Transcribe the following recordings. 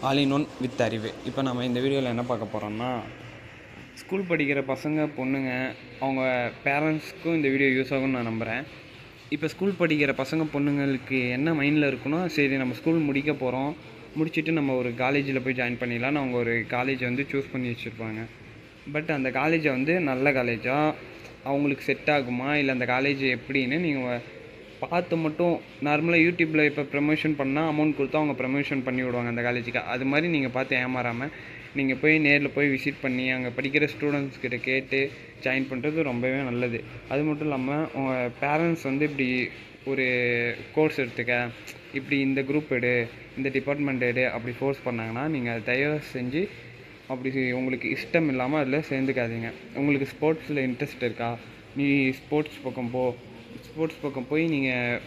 All in one with அறிவு. இப்போ நம்ம இந்த வீடியோவில் என்ன பார்க்க போகிறோம்னா, ஸ்கூல் படிக்கிற பசங்க பொண்ணுங்க அவங்க பேரண்ட்ஸ்க்கும் இந்த வீடியோ யூஸ் ஆகும்னு நான் நம்புகிறேன். இப்போ ஸ்கூல் படிக்கிற பசங்க பொண்ணுங்களுக்கு என்ன மைண்டில் இருக்குன்னா, சரி நம்ம ஸ்கூல் முடிக்க போகிறோம், முடிச்சுட்டு நம்ம ஒரு காலேஜில் போய் ஜாயின் பண்ணிடலான்னு அவங்க ஒரு காலேஜை வந்து சூஸ் பண்ணி வச்சுருப்பாங்க. பட் அந்த காலேஜை வந்து நல்ல காலேஜாக அவங்களுக்கு செட் ஆகுமா, இல்லை அந்த காலேஜ் எப்படின்னு நீங்கள் பார்த்து மட்டும் நார்மலாக யூடியூப்பில் இப்போ ப்ரமோஷன் பண்ணால் அமௌண்ட் கொடுத்தா அவங்க ப்ரமோஷன் பண்ணி விடுவாங்க அந்த காலேஜுக்கு. அது மாதிரி நீங்கள் பார்த்து ஏமாறாமல் நீங்கள் போய் நேரில் போய் விசிட் பண்ணி அங்கே படிக்கிற ஸ்டூடெண்ட்ஸ் கிட்ட கேட்டு ஜாயின் பண்ணுறது ரொம்பவே நல்லது. அது மட்டும் இல்லாமல் உங்கள் பேரண்ட்ஸ் வந்து இப்படி ஒரு கோர்ஸ் எடுத்துக்க, இப்படி இந்த குரூப் எடு, இந்த டிபார்ட்மெண்ட் எடு அப்படி ஃபோர்ஸ் பண்ணாங்கன்னா நீங்கள் அதை தயவு செஞ்சு அப்படி உங்களுக்கு இஷ்டம் இல்லாமல் அதில் சேர்ந்துக்காதீங்க. உங்களுக்கு ஸ்போர்ட்ஸில் இன்ட்ரெஸ்ட் இருக்கா, நீ ஸ்போர்ட்ஸ் பக்கம் போய் நீங்கள்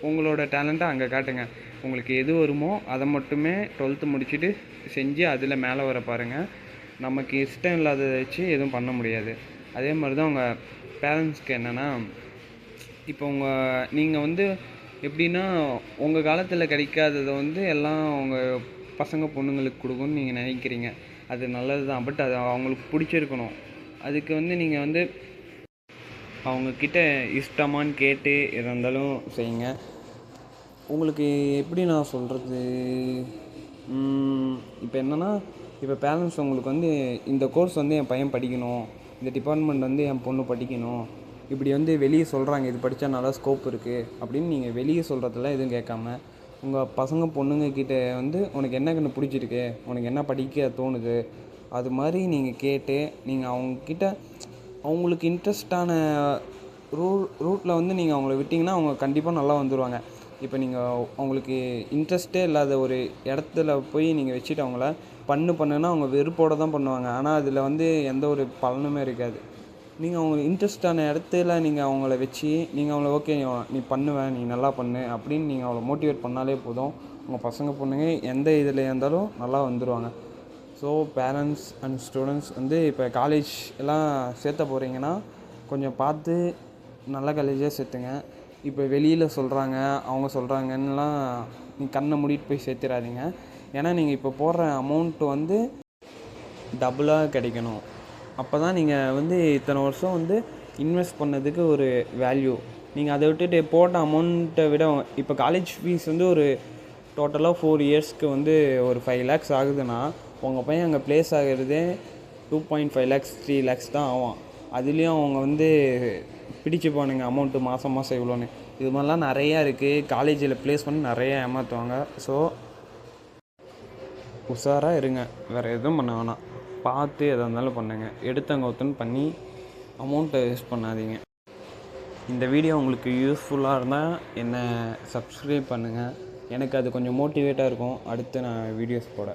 உங்களோட டேலண்ட்டை அங்கே காட்டுங்க. உங்களுக்கு எது வருமோ அதை மட்டுமே 12th முடிச்சுட்டு செஞ்சு அதில் மேலே வர பாருங்கள். நமக்கு இஷ்டம் இல்லாததை வச்சு எதுவும் பண்ண முடியாது. அதே மாதிரி தான் உங்கள் பேரண்ட்ஸ்க்கு என்னென்னா, இப்போ நீங்கள் வந்து எப்படின்னா உங்கள் காலத்தில் கிடைக்காததை வந்து எல்லாம் உங்கள் பசங்க பொண்ணுங்களுக்கு கொடுக்குன்னு நீங்கள் நினைக்கிறீங்க. அது நல்லது தான். பட் அது அவங்களுக்கு பிடிச்சிருக்கணும். அதுக்கு வந்து நீங்கள் வந்து அவங்கக்கிட்ட இஷ்டமானு கேட்டு எதாக இருந்தாலும் செய்யுங்க. உங்களுக்கு எப்படி நான் சொல்கிறது, இப்போ என்னென்னா, இப்போ பேரண்ட்ஸ் உங்களுக்கு வந்து இந்த கோர்ஸ் வந்து என் பையன் படிக்கணும், இந்த டிபார்ட்மெண்ட் வந்து என் பொண்ணு படிக்கணும், இப்படி வந்து வெளியே சொல்கிறாங்க, இது படித்தா நல்லா ஸ்கோப் இருக்குது அப்படின்னு நீங்கள் வெளியே சொல்கிறதெல்லாம் எதுவும் கேட்காம உங்கள் பசங்க பொண்ணுங்கக்கிட்ட வந்து உனக்கு என்ன கண்ணு பிடிச்சிருக்கு, உனக்கு என்ன படிக்க தோணுது, அது மாதிரி நீங்கள் கேட்டு நீங்கள் அவங்கக்கிட்ட அவங்களுக்கு இன்ட்ரெஸ்டான ரூட்டில் வந்து நீங்கள் அவங்கள விட்டிங்கன்னா அவங்க கண்டிப்பாக நல்லா வந்துடுவாங்க. இப்போ நீங்கள் அவங்களுக்கு இன்ட்ரெஸ்ட்டே இல்லாத ஒரு இடத்துல போய் நீங்கள் வச்சுட்டு அவங்கள பண்ணுன்னா அவங்க வெறுப்போடு தான் பண்ணுவாங்க. ஆனால் அதில் வந்து எந்த ஒரு பலனுமே இருக்காது. நீங்கள் அவங்க இன்ட்ரெஸ்டான இடத்துல நீங்கள் அவங்கள வச்சு நீங்கள் அவங்கள ஓகே நீ பண்ணுவேன், நீ நல்லா பண்ணு அப்படின்னு நீங்கள் அவங்கள மோட்டிவேட் பண்ணாலே போதும். உங்கள் பசங்க பொண்ணுங்க எந்த இதில் இருந்தாலும் நல்லா வந்துடுவாங்க. ஸோ பேரண்ட்ஸ் அண்ட் ஸ்டூடெண்ட்ஸ் வந்து இப்போ காலேஜ் எல்லாம் சேர்த்த போகிறீங்கன்னா கொஞ்சம் பார்த்து நல்ல காலேஜாக சேர்த்துங்க. இப்போ வெளியில் சொல்கிறாங்க அவங்க சொல்கிறாங்கன்னெலாம் நீ கண்ணை மூடிட்டு போய் சேர்த்துடாதீங்க. ஏன்னா நீங்கள் இப்போ போடுற அமௌண்ட்டு வந்து டபுளாக கிடைக்கணும். அப்போ தான் நீங்கள் வந்து இத்தனை வருஷம் வந்து இன்வெஸ்ட் பண்ணதுக்கு ஒரு வேல்யூ. நீங்கள் அதை விட்டுட்டு போட்ட அமௌண்ட்டை விட இப்போ காலேஜ் ஃபீஸ் வந்து ஒரு டோட்டலாக 4 இயர்ஸ்க்கு வந்து ஒரு 5 lakhs ஆகுதுன்னா உங்கள் பையன் அங்கே ப்ளேஸ் ஆகிறதே 2.5 lakhs 3 lakhs தான் ஆகும். அதுலேயும் அவங்க வந்து பிடிச்சிப்பானுங்க அமௌண்ட்டு மாதம் இவ்வளோன்னு. இது மாதிரிலாம் நிறையா இருக்குது. காலேஜில் ப்ளேஸ் பண்ணி நிறையா ஏமாற்றுவாங்க. ஸோ உஷாராக இருங்க. வேறு எதுவும் பண்ண வேணாம். பார்த்து எதாக இருந்தாலும் பண்ணுங்கள். எடுத்தவங்க ஒருத்தன் பண்ணி அமௌண்ட்டை வேஸ்ட் பண்ணாதீங்க. இந்த வீடியோ உங்களுக்கு யூஸ்ஃபுல்லாக இருந்தால் என்னை சப்ஸ்கிரைப் பண்ணுங்கள். எனக்கு அது கொஞ்சம் மோட்டிவேட்டாக இருக்கும் அடுத்து நான் வீடியோஸ் போட.